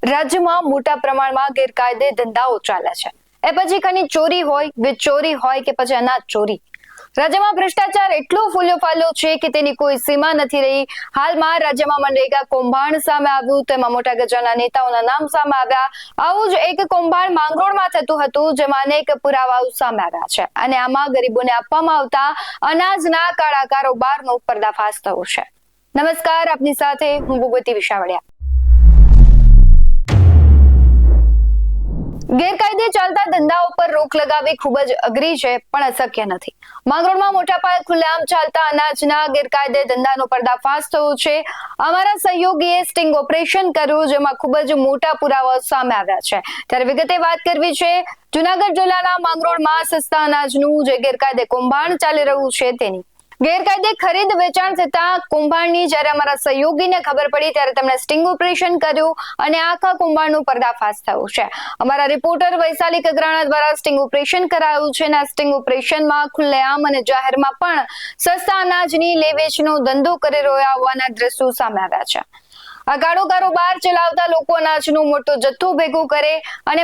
રાજ્યમાં મોટા પ્રમાણમાં ગેરકાયદે ધંધાઓ ચાલે છે। એ પછી ખનીજ ચોરી હોય, વીજ ચોરી હોય કે પછી અનાજ ચોરી, રાજ્યમાં ભ્રષ્ટાચાર એટલો ફૂલ્યો ફાલ્યો છે કે તેની કોઈ સીમા નથી રહી। હાલમાં રાજ્યમાં મનરેગા કૌભાંડ સામે આવ્યું, તેમાં મોટા ગજાના નેતાઓના નામ સામે આવ્યા। આવું જ એક કૌભાંડ માંગરોળમાં થતું હતું, જેમાં અનેક પુરાવાઓ સામે આવ્યા છે અને આમાં ગરીબોને આપવામાં આવતા અનાજના કાળા કારોબારનો પર્દાફાશ થયો છે। નમસ્કાર, આપની સાથે હું ભૂપતિ વિશાવડિયા। ગેરકાયદે ચાલતા ધંધાઓ પર રોક લગાવવી ખૂબ જ અઘરી છે, પણ અશક્ય નથી। માંગરોળમાં મોટા પાયે ખુલ્લેઆમ ચાલતા અનાજના ગેરકાયદે ધંધાનો પર્દાફાશ થયો છે। અમારા સહયોગીએ સ્ટિંગ ઓપરેશન કર્યું, જેમાં ખૂબ જ મોટા પુરાવા સામે આવ્યા છે। ત્યારે વિગતે વાત કરવી છે જૂનાગઢ જિલ્લાના માંગરોળમાં સસ્તા અનાજનું જે ગેરકાયદે કૌભાંડ ચાલી રહ્યું છે તેની। ગેરકાયદે ખરીદ વેચાણ થતા કૌભાંડની જ્યારે અમારા સહયોગીને ખબર પડી ત્યારે તેમણે સ્ટિંગ ઓપરેશન કર્યું અને આખા કૌભાંડનો પર્દાફાશ થયો છે। અમારા રિપોર્ટર વૈશાલી કગરાણા દ્વારા સ્ટિંગ ઓપરેશન કરાયું છે અને આ સ્ટિંગ ઓપરેશનમાં ખુલ્લેઆમ અને જાહેરમાં પણ સસ્તા અનાજની લે વેચનો ધંધો કરી રહ્યા હોવાના દ્રશ્યો સામે આવ્યા છે। આ કાળો કારોબાર ચલાવતા લોકો અનાજનો મોટો જથ્થો ભેગો કરે અને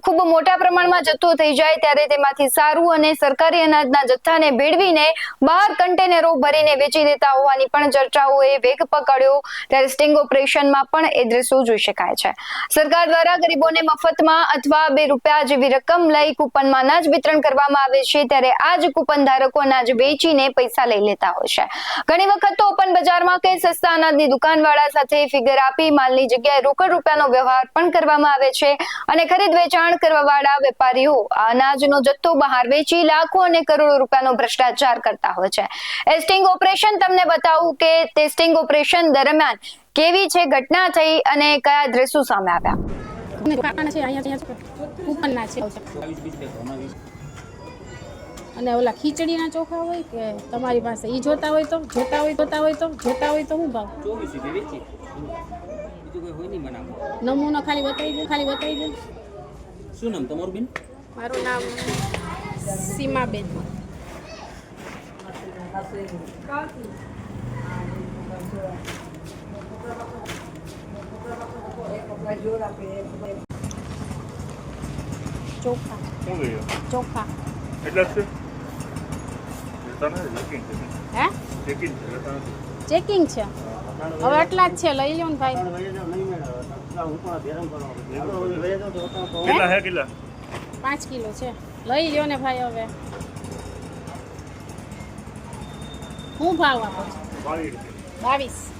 ખૂબ મોટા પ્રમાણમાં જથ્થો થઈ જાય ત્યારે તેમાંથી સારું અને સરકારી અનાજના જથ્થાને ભેળવીને બહાર કન્ટેનરો ભરીને વેચી દેતા હોવાની પણ ચર્ચાઓએ વેગ પકડ્યો। ત્યારે સ્ટિંગ ઓપરેશનમાં પણ એ દ્રશ્યો જોઈ શકાય છે। સરકાર દ્વારા ગરીબોને મફતમાં અથવા 2 રૂપિયા જેવી રકમ લઈ કૂપનમાં અનાજ વિતરણ કરવામાં આવે છે, ત્યારે આ જ કૂપન ધારકો અનાજ વેચીને પૈસા લઈ લેતા હોય છે। ઘણી વખત તો ઓપન બજારમાં કે સસ્તા અનાજની દુકાનવાળા સાથે ફિગર આપી માલની જગ્યાએ રોકડ રૂપિયાનો વ્યવહાર પણ કરવામાં આવે છે અને ખરીદ વેચાણ કરવાવાળા વેપારીઓ આ અનાજનો જથ્થો બહાર વેચી લાખો અને કરોડો રૂપિયાનો ભ્રષ્ટાચાર કરતા હોય છે। એ સ્ટિંગ ઓપરેશન તમને બતાવું કે તે સ્ટિંગ ઓપરેશન દરમિયાન કેવી છે ઘટના થઈ અને કયા દ્રશ્યો સામે આવ્યા। અને ઓલા ખીચડીના ચોખા હોય કે તમારી પાસે ઈ જોતા હોય તો હું ભાવ 24 વેચી બીજું કોઈ હોય નહીં બનાવ નમૂનો ખાલી બતાવી દે શું નામ તમારું બેન? મારું નામ સીમાબેન। ચોખા એટલા છે હે ચેકિંગ છે હવે આટલા જ છે લઈ લો ને ભાઈ। કેટલા હે કેટલા 5 કિલો છે લઈ લ્યો ને ભાઈ। હવે હું ભાવ આપો છો? 22।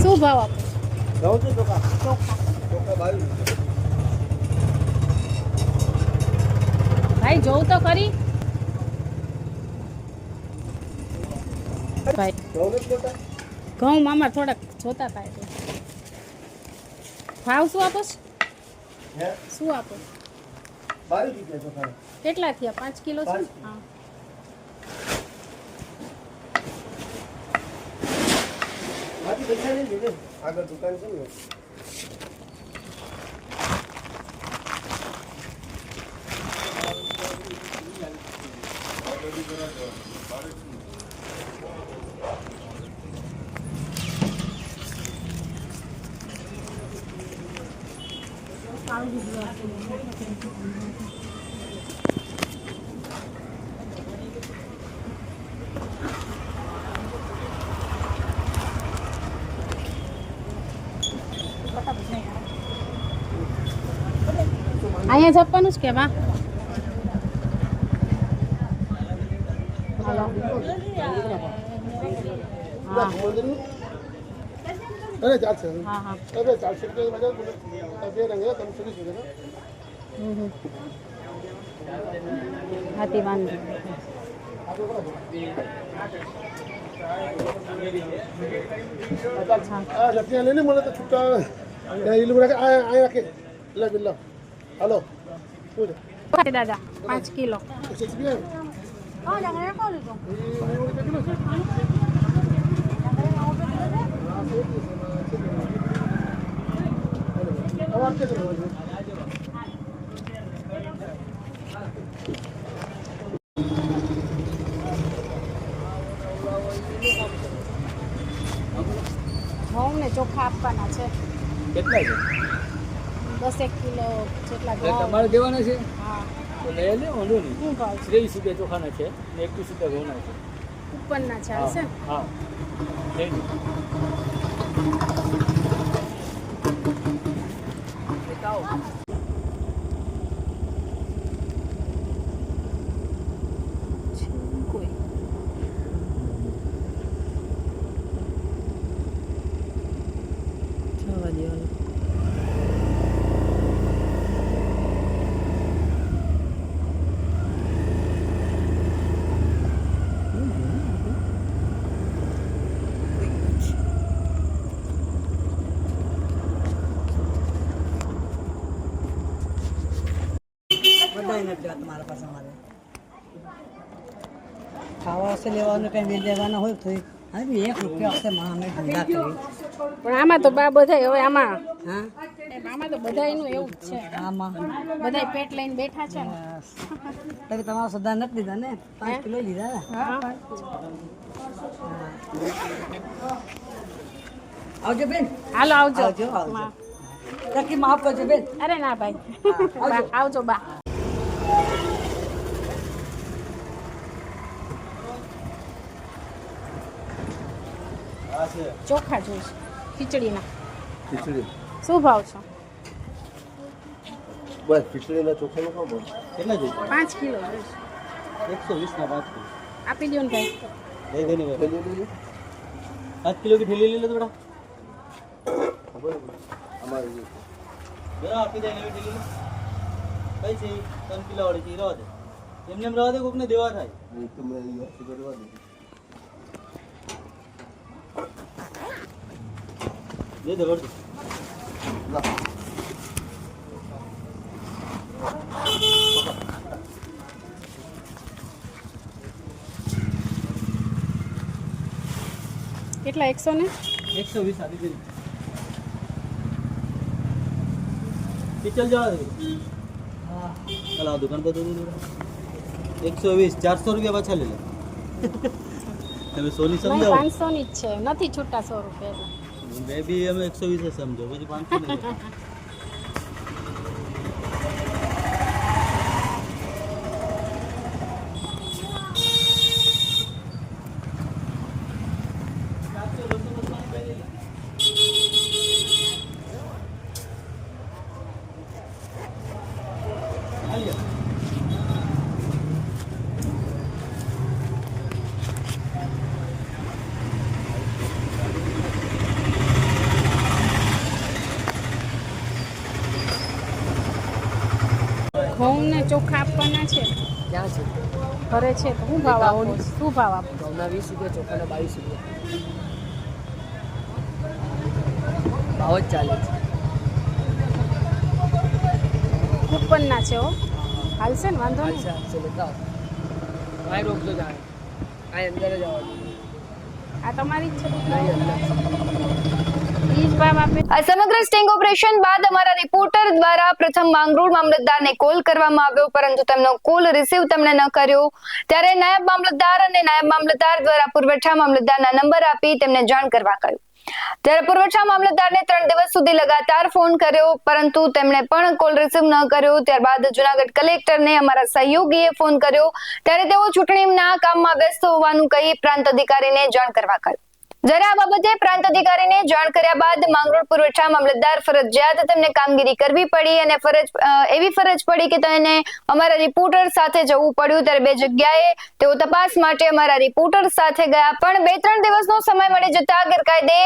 શું ભાવ આપો? ચોખા ભાઈ જોઉં તો ખરી ભાઈ ઘઉં મામા થોડાક જોતા હતા એટલે ભાવ શું આપો છો? શું આપો? 22 રૂપિયા કેટલા થયા? 5 કિલો છે? હા આગળ દુકાન છે ને અહીંયા જપવાનું જ કે વા હાલો હા અરે ચાલશે હા હા અરે ચાલશે તો મજા બે રંગ તમે સુની સુને હાથી વાંધો આ લખિયા લઈને મને તો છૂટા इल्लू बड़ा आया आया के ला बिल्ला हेलो पूछ दादा 5 किलो कुछ भी है हां लगा है कौन तो ये किलो ઘઉં ને ચોખા આપવાના છે. કેટલા છે 10 કિલો જેટલા એટલે ઘઉં. તમારે દેવાના છે હા. તો લઈ લે વાંધો નહીં શું ભાવ છે? 23 રૂપિયા ચોખાના છે ને 21 રૂપિયા ઘઉંના છે ઉપરના ચાલશે? હા લઈ લો. કોઈ જવા દેવાનું. બધાય નથી દેવા તમારા પાસે અમારે ખાવા હશે લેવાનું કંઈ બી દેવાના હોય તો હા બી 1 રૂપિયા હશે માં અમે ધંધા કરી પણ આમાં તો બા બધાય હવે આમાં હા આમાં તો બધાયનું એવું જ છે. આમાં બધાય પેટ લઈને બેઠા છે ને. તો કે તમારા સદા નથી દીધા ને 5 કિલો લીધા ને હા. આવજો બેન હાલો આવજો. આવજો આવજો તકી માફ કરજો બેન અરે ના ભાઈ. બા, આવજો બા. ચોખા જોઈશે ખીચડીના. ખીચડી શું ભાવ છે? બસ ખીચડીના ચોખાનું કામ બોલ કેટલા જોઈએ 5 કિલો જોઈશે. 120 ના 5 કિલો આપી દો ને ભાઈ. લઈ દેની ભાઈ 5 કિલો की ठेली ले लो थोड़ा ખબર અમારી जरा आपकी दे ले ठेली लो कई से 3 किलो वाली चीज रहा दे एमने में रहा दे कोकने देवा था તો મેં અહીંયા કરવા દીધી दे दे वर्द ના કેટલા 100 ને 120 आदि दे ये चल जाओ चल आओ दुकान पर दे दो 120 400 रुपया बचा ले ले તમે સોની નહીં સમજાવો 500 ની જ છે નથી છૂટા 100 રૂપિયા. मैं भी हमें 120 है समझो मुझे 500 नहीं है। ઘઉં ને ચોખા આપવાના છે. ક્યાં છે ઘરે છે તો શું ભાવ આપો? શું ભાવ આપો? ઘઉંના 20 રૂપિયા ચોખાના 22 રૂપિયા ભાવ જ ચાલે છે કૂપનના છે હો. હાલશે ને વાંધો નહીં. ચાલશે બતાવો કાંઈ રોકતો જાય કાંઈ અંદર જ આવવાનું આ તમારી જ છે. નહીં અંદર ઈ જ ભાવ આપે. આ સમગ્ર સ્ટિંગ ઓપરેશન બાદ અમારા રિપોર્ટર દ્વારા પ્રથમ માંગરોળ મામલતદારને કોલ કરવામાં આવ્યો, પરંતુ તેમનો કોલ રિસીવ તેમણે ન કર્યો. ત્યારે નાયબ મામલતદાર અને નાયબ મામલતદાર દ્વારા પુરવઠા મામલતદારના નંબર આપી તેમને જાણ કરવા કહ્યું. ત્યારે પુરવઠા મામલતદારને 3 દિવસ સુધી લગાતાર ફોન કર્યો, પરંતુ તેમણે પણ કોલ રિસીવ ન કર્યો. ત્યારબાદ જુનાગઢ કલેક્ટરને અમારા સહયોગીએ ફોન કર્યો, ત્યારે તેઓ ચૂંટણીના કામમાં વ્યસ્ત હોવાનું કહી પ્રાંત અધિકારીને જાણ કરવા કહ્યું. જ્યારે આ બાબતે પ્રાંત અધિકારીને જાણ કર્યા બાદ માંગરોળ પુરવઠા મામલતદાર ફરજિયાત તેમને કામગીરી કરવી પડી અને એવી ફરજ પડી કે તેને અમારા રિપોર્ટર સાથે જવું પડ્યું. ત્યારે 2 જગ્યાએ તેઓ તપાસ માટે અમારા રિપોર્ટર સાથે ગયા, પણ 2-3 દિવસનો સમય મળી જતા ગેરકાયદે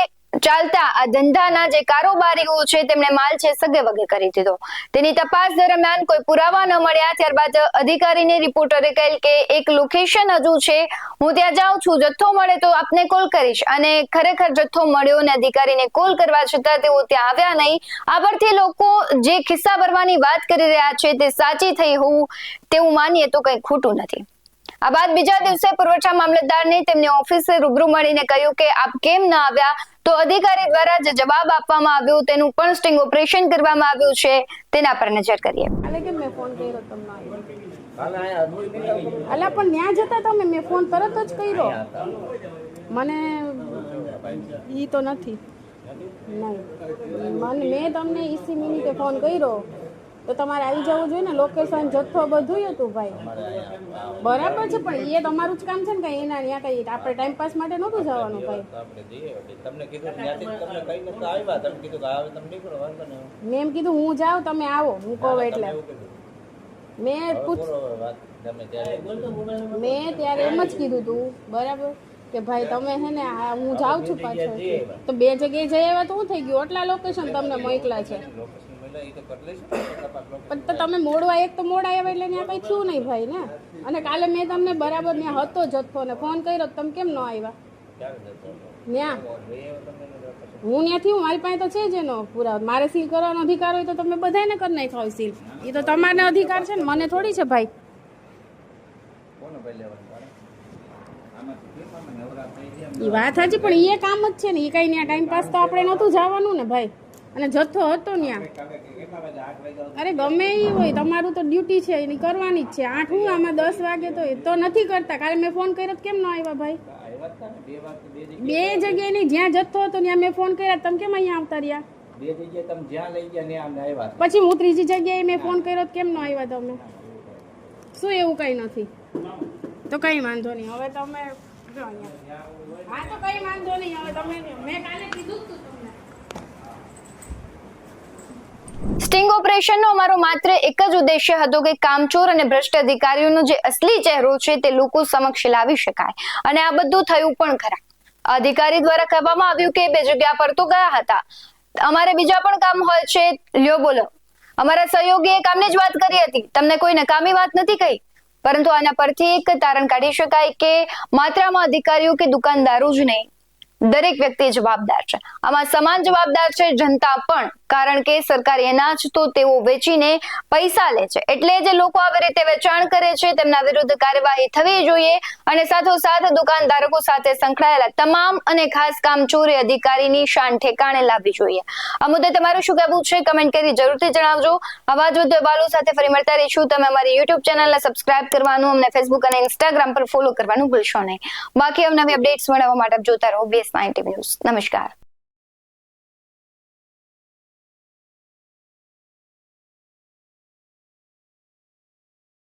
ચાલતા આ ધંધાના જે કારોબારીઓ છે તેમણે માલ છે સગે વગે કરી દીધો. તેની તપાસ દરમિયાન કોઈ પુરાવા ન મળ્યા. ત્યારબાદ અધિકારીને રિપોર્ટરે કહ્યું કે એક લોકેશન હજુ છે, હું ત્યાં જાઉં છું, જથ્થો મળે તો આપને કોલ કરીશ. અને ખરેખર જથ્થો મળ્યો અને અધિકારીને કોલ કરવા છતાં તેઓ ત્યાં આવ્યા નહીં. આ પરથી લોકો જે ખિસ્સા ભરવાની વાત કરી રહ્યા છે તે સાચી થઈ હોવું તેવું માનીએ તો કંઈ ખોટું નથી. આ બાદ બીજા દિવસે પુરવઠા મામલતદારને તેમની ઓફિસે રૂબરૂ મળીને કહ્યું કે આપ કેમ ન આવ્યા, તો અધિકારી દ્વારા જે જવાબ આપવામાં આવ્યો તેનું પણ સ્ટિંગ ઓપરેશન કરવામાં આવ્યું છે, તેના પર નજર કરીએ. કાલે કેમ મેં ફોન કર્યો તમને? અલા પણ ત્યાં જતા તમે મેં ફોન તરત જ કર્યો. મને ઈ તો નથી. નહીં મેં તમને 20 મિનિટે ફોન કર્યો તો તમારે આવી જવું જોઈએ ને. લોકેશન જથ્થો બધું હતું ભાઈ. બરાબર છે પણ એ તમારું જ કામ છે ને કઈ એના ત્યાં કઈ આપણે ટાઈમ પાસ માટે નહોતું જવાનું ભાઈ. મેં એમ કીધું હું જાઉં તમે આવો, હું કહું એટલે. મેં ત્યારે એમ જ કીધું તું બરાબર કે ભાઈ તમે હે ને હું જાઉં છું પાછળ. તો 2 જગ્યાએ જઈ આવ્યા તો શું થઈ ગયું? આટલા લોકેશન તમને મોકલા છે પણ તો તમે મોડવા એક તો મોડા આવ્યા એટલે ત્યાં કઈ થયું નહીં ભાઈ ને. અને કાલે મેં તમને બરાબર ત્યાં હતો જથ્થો ને ફોન કર્યો તમે કેમ ન આવ્યા? ત્યાં હું ત્યાંથી મારી પાસે તો છે જ એનો પૂરા. મારે સીલ કરવાનો અધિકાર હોય તો તમે બધાને કરી નાખ્યો સીલ. એ તો તમારો અધિકાર છે ને, મને થોડી છે ભાઈ. એ વાત સાચી પણ એ કામ જ છે ને. એ કઈ ત્યાં ટાઈમ પાસ તો આપણે નહોતું જવાનું ને ભાઈ. અને જથ્થો હતો ત્યાં. અરે ગમે એ હોય તમારું તો ડ્યુટી છે એની કરવાની જ છે. 8 હું આમાં 10 વાગે તો નથી કરતા. કાલે મેં ફોન કર્યો કેમ ન આવ્યા ભાઈ? 2 જગ્યાએ નહીં, જ્યાં જથ્થો હતો ત્યાં મેં ફોન કર્યા તમે કેમ અહીંયા આવતા રહ્યા? પછી હું 3જી જગ્યાએ મેં ફોન કર્યો કેમ ન આવ્યા તમે? શું એવું કઈ નથી? તો કઈ વાંધો નહીં. હવે તમે જો અહીંયા. હા તો કઈ વાંધો નહીં. હવે તમે મેં કાલે કીધું જ તમને. સ્ટિંગ ઓપરેશનનો અમારો માત્ર એક જ ઉદ્દેશ્ય હતો કે કામચોર અને ભ્રષ્ટ અધિકારીઓનો જે અસલી ચહેરો છે તે લોકો સમક્ષ લાવી શકાય, અને આ બધું થયું પણ ખરા. અધિકારી દ્વારા કહેવામાં આવ્યું કે 2 જગ્યા પર તો ગયા હતા, અમારે બીજા પણ કામ હોય છે, લ્યો બોલો. અમારા સહયોગીએ કામની જ વાત કરી હતી, તમને કોઈ નકામી વાત નથી કહી. પરંતુ આના પરથી એક તારણ કાઢી શકાય કે માત્ર આમાં અધિકારીઓ કે દુકાનદારો જ નહીં, દરેક વ્યક્તિ જવાબદાર છે. આમાં સમાન જવાબદાર છે જનતા પણ, કારણ કે સરકારી અનાજ તો તેઓ વેચીને પૈસા લે છે. એટલે જે લોકો આવી રીતે વેચાણ કરે છે તેમના વિરુદ્ધ કાર્યવાહી થવી જોઈએ, અને સાથોસાથ દુકાનદારો સાથે સંકળાયેલા તમામ અને ખાસ કામચોરી અધિકારીની શાન ઠેકાણે લાવવી જોઈએ. આ મુદ્દે તમારું શું કહેવું છે કમેન્ટ કરી જરૂરથી જણાવજો. આવા જ વધુ અહેવાલો સાથે ફરી મળતા રહીશું. તમે અમારી YouTube ચેનલને સબસ્ક્રાઇબ કરવાનું, અમને Facebook અને Instagram પર ફોલો કરવાનું ભૂલશો નહીં. બાકી અવનવી અપડેટ્સ મેળવવા માટે જોતા રહો BS9 TV ન્યૂઝ. નમસ્કાર.